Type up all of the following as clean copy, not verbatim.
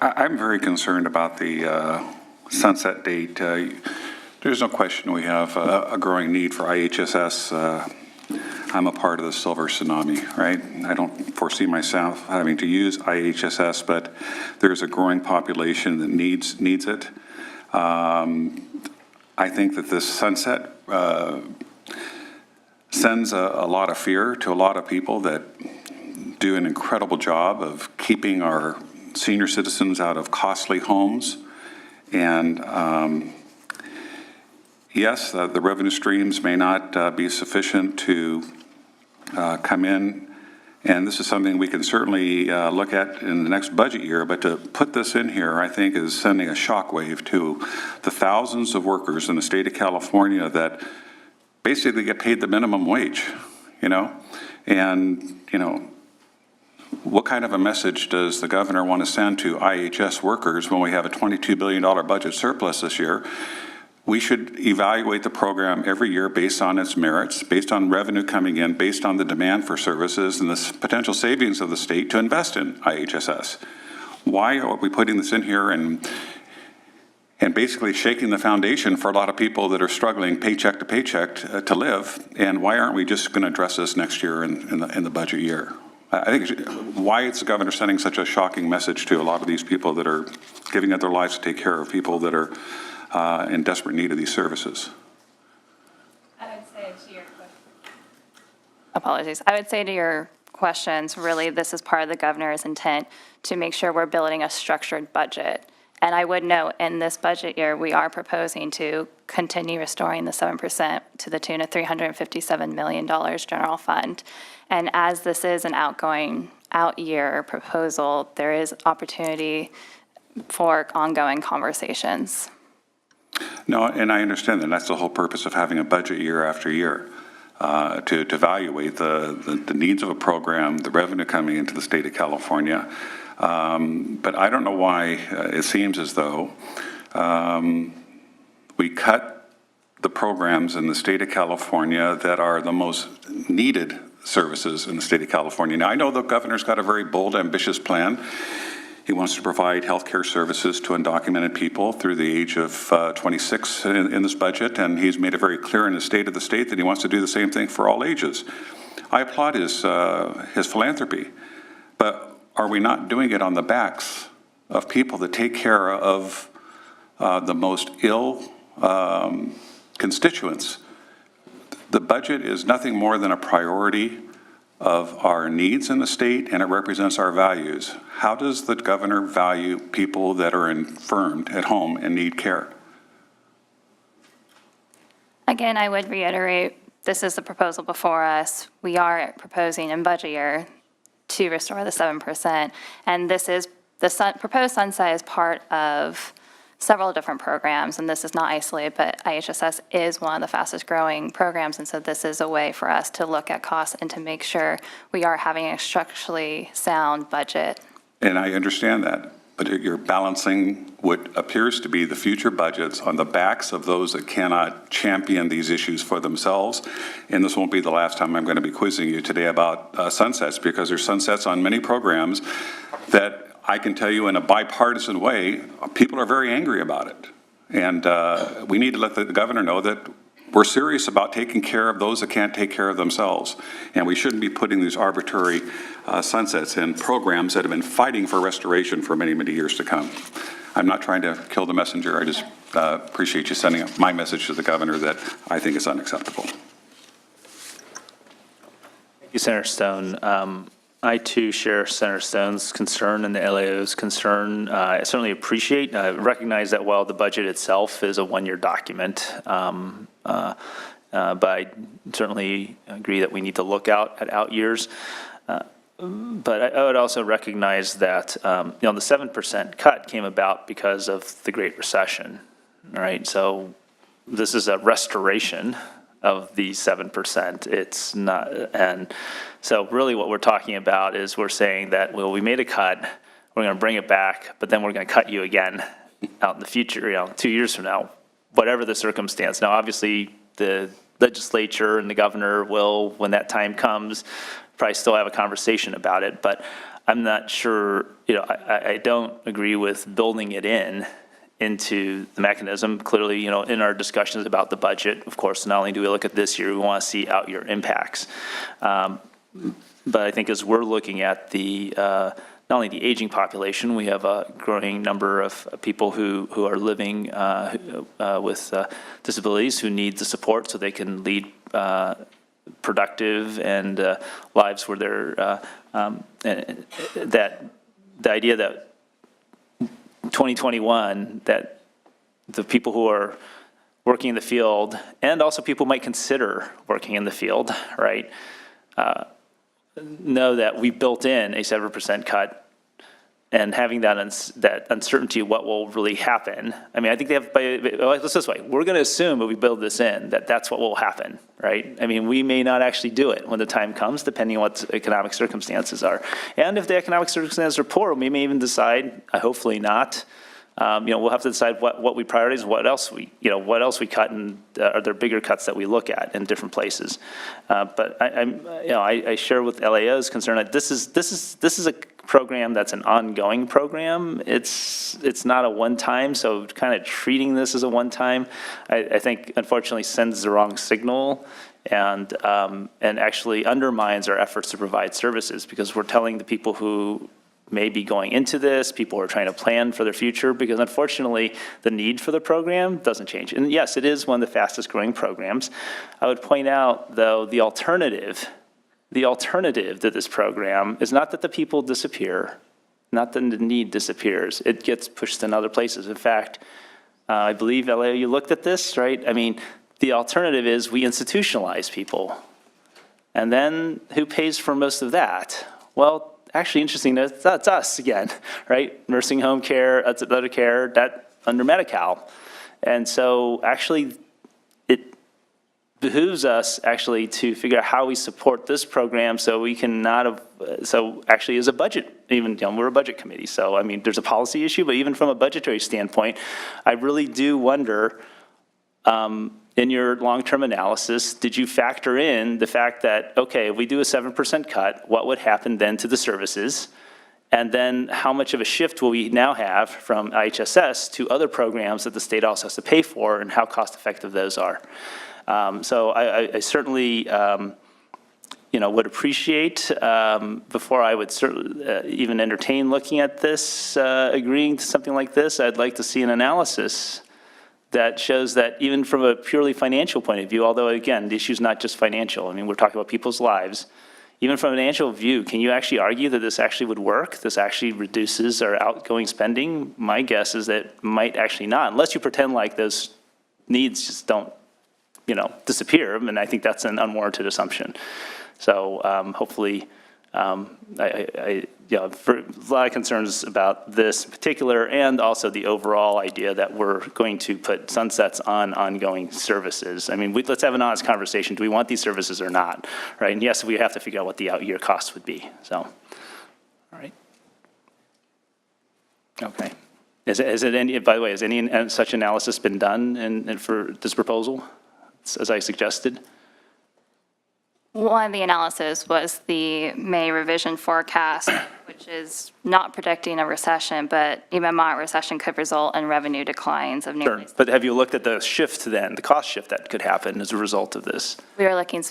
I'm very concerned about the sunset date. There's no question we have a growing need for IHSS. I'm a part of the silver tsunami, right? I don't foresee myself having to use IHSS, but there's a growing population that needs it. I think that this sunset sends a lot of fear to a lot of people that do an incredible job of keeping our senior citizens out of costly homes. And yes, the revenue streams may not be sufficient to come in, and this is something we can certainly look at in the next budget year, but to put this in here, I think, is sending a shockwave to the thousands of workers in the state of California that basically get paid the minimum wage, and, what kind of a message does the governor want to send to IHS workers when we have a $22 billion budget surplus this year? We should evaluate the program every year based on its merits, based on revenue coming in, based on the demand for services and the potential savings of the state to invest in IHSS. Why are we putting this in here and basically shaking the foundation for a lot of people that are struggling paycheck to paycheck to live? And why aren't we just going to address this next year in the budget year? I think why is the governor sending such a shocking message to a lot of these people that are giving up their lives to take care of people that are in desperate need of these services? I would say to your question. Apologies. I would say to your questions, really, this is part of the governor's intent to make sure we're building a structured budget. And I would note in this budget year, we are proposing to continue restoring the 7% to the tune of $357 million general fund. And as this is an out year proposal, there is opportunity for ongoing conversations. No, and I understand that. That's the whole purpose of having a budget year after year, to evaluate the needs of a program, the revenue coming into the state of California. But I don't know why it seems as though we cut the programs in the state of California that are the most needed services in the state of California. Now, I know the governor's got a very bold, ambitious plan. He wants to provide health care services to undocumented people through the age of 26 in this budget, and he's made it very clear in his State of the State that he wants to do the same thing for all ages. I applaud his philanthropy, but are we not doing it on the backs of people that take care of the most ill constituents? The budget is nothing more than a priority of our needs in the state, and it represents our values. How does the governor value people that are infirmed at home and need care? Again, I would reiterate, this is the proposal before us. We are proposing in budget year to restore the 7%, and this is the proposed sunset is part of several different programs, and this is not isolated, but IHSS is one of the fastest growing programs, and so this is a way for us to look at costs and to make sure we are having a structurally sound budget. And I understand that, but you're balancing what appears to be the future budgets on the backs of those that cannot champion these issues for themselves. And this won't be the last time I'm going to be quizzing you today about sunsets, because there's sunsets on many programs that I can tell you in a bipartisan way, people are very angry about it. And we need to let the governor know that we're serious about taking care of those that can't take care of themselves. And we shouldn't be putting these arbitrary sunsets in programs that have been fighting for restoration for many, many years to come. I'm not trying to kill the messenger. I just appreciate you sending my message to the governor that I think is unacceptable. Thank you, Senator Stone. I, too, share Senator Stone's concern and the LAO's concern. I certainly recognize that while the budget itself is a one-year document, but I certainly agree that we need to look at years. But I would also recognize that, the 7% cut came about because of the Great Recession, right? So this is a restoration of the 7%. It's not, and so really what we're talking about is we're saying that, well, we made a cut, we're going to bring it back, but then we're going to cut you again out in the future, 2 years from now, whatever the circumstance. Now, obviously, the legislature and the governor will, when that time comes, probably still have a conversation about it. But I'm not sure, I don't agree with building it into the mechanism. Clearly, in our discussions about the budget, of course, not only do we look at this year, we want to see out year impacts. But I think as we're looking at not only the aging population, we have a growing number of people who are living with disabilities who need the support so they can lead productive and lives where they're, that the idea that 2021, that the people who are working in the field, and also people might consider working in the field, right, know that we built in a 7% cut, and having that uncertainty of what will really happen. I mean, I think they have, let's this way, we're going to assume if we build this in, that that's what will happen, right? I mean, we may not actually do it when the time comes, depending on what the economic circumstances are. And if the economic circumstances are poor, we may even decide, hopefully not, we'll have to decide what we prioritize, what else we cut, and are there bigger cuts that we look at in different places. But I share with LAO's concern that this is a program that's an ongoing program. It's not a one-time, so kind of treating this as a one-time, I think unfortunately sends the wrong signal and actually undermines our efforts to provide services, because we're telling the people who may be going into this, people who are trying to plan for their future, because unfortunately the need for the program doesn't change. And yes, it is one of the fastest growing programs. I would point out, though, the alternative to this program is not that the people disappear, not that the need disappears. It gets pushed in other places. In fact, I believe, LAO, you looked at this, right? I mean, the alternative is we institutionalize people. And then who pays for most of that? Well, actually, interesting, that's us again, right? Nursing home care, that's other care, that under Medi-Cal. And so actually, it behooves us actually to figure out how we support this program so we can so actually as a budget, even, we're a budget committee. So, I mean, there's a policy issue, but even from a budgetary standpoint, I really do wonder, in your long-term analysis, did you factor in the fact that, okay, if we do a 7% cut, what would happen then to the services? And then how much of a shift will we now have from IHSS to other programs that the state also has to pay for, and how cost-effective those are? So I certainly, would appreciate, before I would certainly even entertain looking at this, agreeing to something like this, I'd like to see an analysis that shows that even from a purely financial point of view, although again, the issue is not just financial. I mean, we're talking about people's lives. Even from a financial view, can you actually argue that this actually would work? This actually reduces our outgoing spending? My guess is that it might actually not, unless you pretend like those needs just don't, disappear. And I think that's an unwarranted assumption. So hopefully, for a lot of concerns about this in particular, and also the overall idea that we're going to put sunsets on ongoing services. I mean, let's have an honest conversation. Do we want these services or not, right? And yes, we have to figure out what the out-year costs would be. So, all right. Okay. Has it any? By the way, has any such analysis been done for this proposal, as I suggested? One of the analysis was the May revision forecast, which is not predicting a recession, but even a moderate recession could result in revenue declines of nearly. Sure, but have you looked at the shift then, the cost shift that could happen as a result of this? We are looking,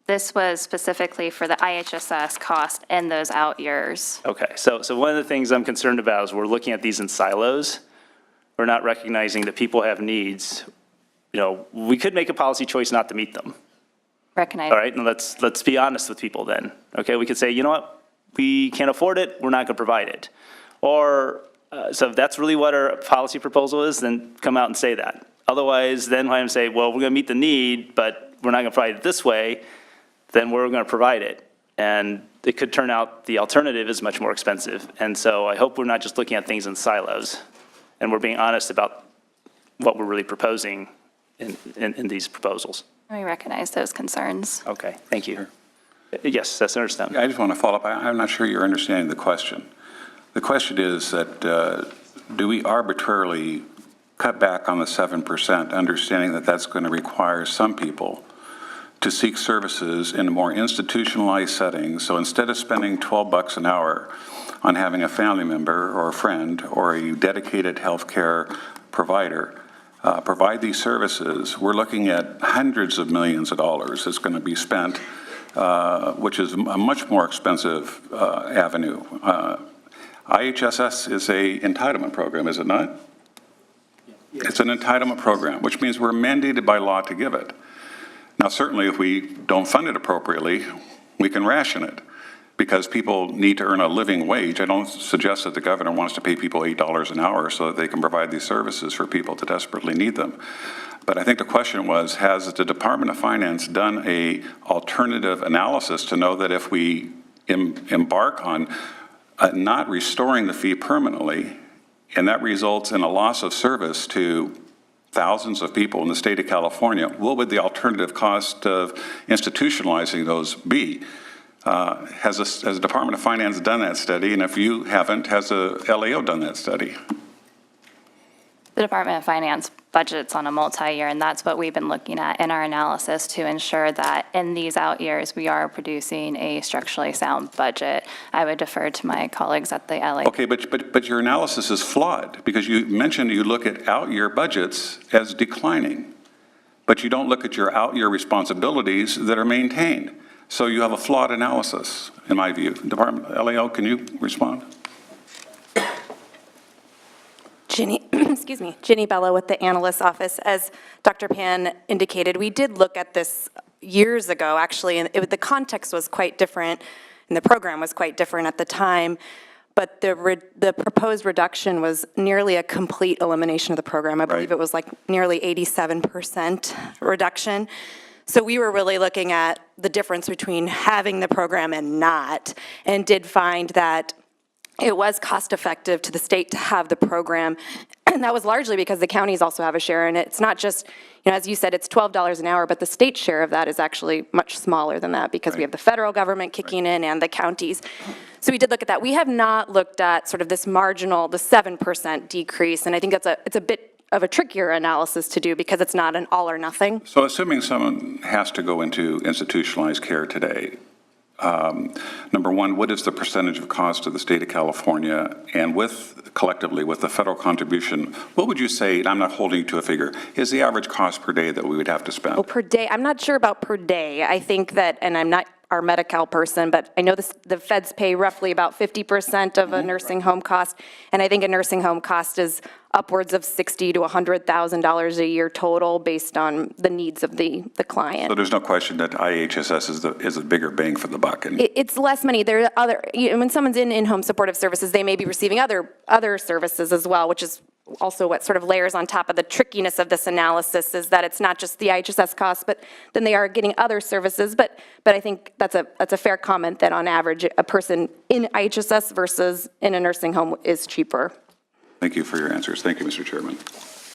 this was specifically for the IHSS cost in those out years. Okay, so one of the things I'm concerned about is we're looking at these in silos. We're not recognizing that people have needs. We could make a policy choice not to meet them. Recognize. All right, and let's be honest with people then. Okay, we could say, you know what, we can't afford it, we're not going to provide it. Or, so if that's really what our policy proposal is, then come out and say that. Otherwise, then when I say, well, we're going to meet the need, but we're not going to provide it this way, then we're going to provide it. And it could turn out the alternative is much more expensive. And so I hope we're not just looking at things in silos, and we're being honest about what we're really proposing in these proposals. We recognize those concerns. Okay, thank you. Yes, that's understandable. I just want to follow up. I'm not sure you're understanding the question. The question is that do we arbitrarily cut back on the 7%, understanding that that's going to require some people to seek services in a more institutionalized setting. So instead of spending $12 an hour on having a family member or a friend or a dedicated healthcare provider provide these services, we're looking at hundreds of millions of dollars that's going to be spent, which is a much more expensive avenue. IHSS is a entitlement program, is it not? It's an entitlement program, which means we're mandated by law to give it. Now, certainly, if we don't fund it appropriately, we can ration it because people need to earn a living wage. I don't suggest that the governor wants to pay people $8 an hour so that they can provide these services for people that desperately need them. But I think the question was, has the Department of Finance done a alternative analysis to know that if we embark on not restoring the fee permanently, and that results in a loss of service to thousands of people in the state of California, what would the alternative cost of institutionalizing those be? Has the Department of Finance done that study? And if you haven't, has the LAO done that study? The Department of Finance budgets on a multi-year, and that's what we've been looking at in our analysis to ensure that in these out years, we are producing a structurally sound budget. I would defer to my colleagues at the LA. Okay, but your analysis is flawed because you mentioned you look at out-year budgets as declining, but you don't look at your out-year responsibilities that are maintained. So you have a flawed analysis, in my view. Department, LAO, can you respond? Ginny Bella with the Analyst's Office. As Dr. Pan indicated, we did look at this years ago, actually, and the context was quite different, and the program was quite different at the time, but the proposed reduction was nearly a complete elimination of the program. I believe it was like nearly 87% reduction. So we were really looking at the difference between having the program and not, and did find that it was cost-effective to the state to have the program, and that was largely because the counties also have a share in it. It's not just, as you said, it's $12 an hour, but the state share of that is actually much smaller than that because we have the federal government kicking in and the counties. So we did look at that. We have not looked at sort of this marginal, the 7% decrease, and I think it's a bit of a trickier analysis to do because it's not an all or nothing. So assuming someone has to go into institutionalized care today, number one, what is the percentage of cost to the state of California? And collectively with the federal contribution, what would you say, and I'm not holding you to a figure, is the average cost per day that we would have to spend? Oh, per day? I'm not sure about per day. I think that, and I'm not our Medi-Cal person, but I know the feds pay roughly about 50% of a nursing home cost, and I think a nursing home cost is upwards of $60,000 to $100,000 a year total based on the needs of the client. So there's no question that IHSS is a bigger bang for the buck. And it's less money. There are other, when someone's in in-home supportive services, they may be receiving other services as well, which is also what sort of layers on top of the trickiness of this analysis is that it's not just the IHSS costs, but then they are getting other services. But I think that's a fair comment that on average, a person in IHSS versus in a nursing home is cheaper. thank you for your answers. Thank you, Mr. Chairman.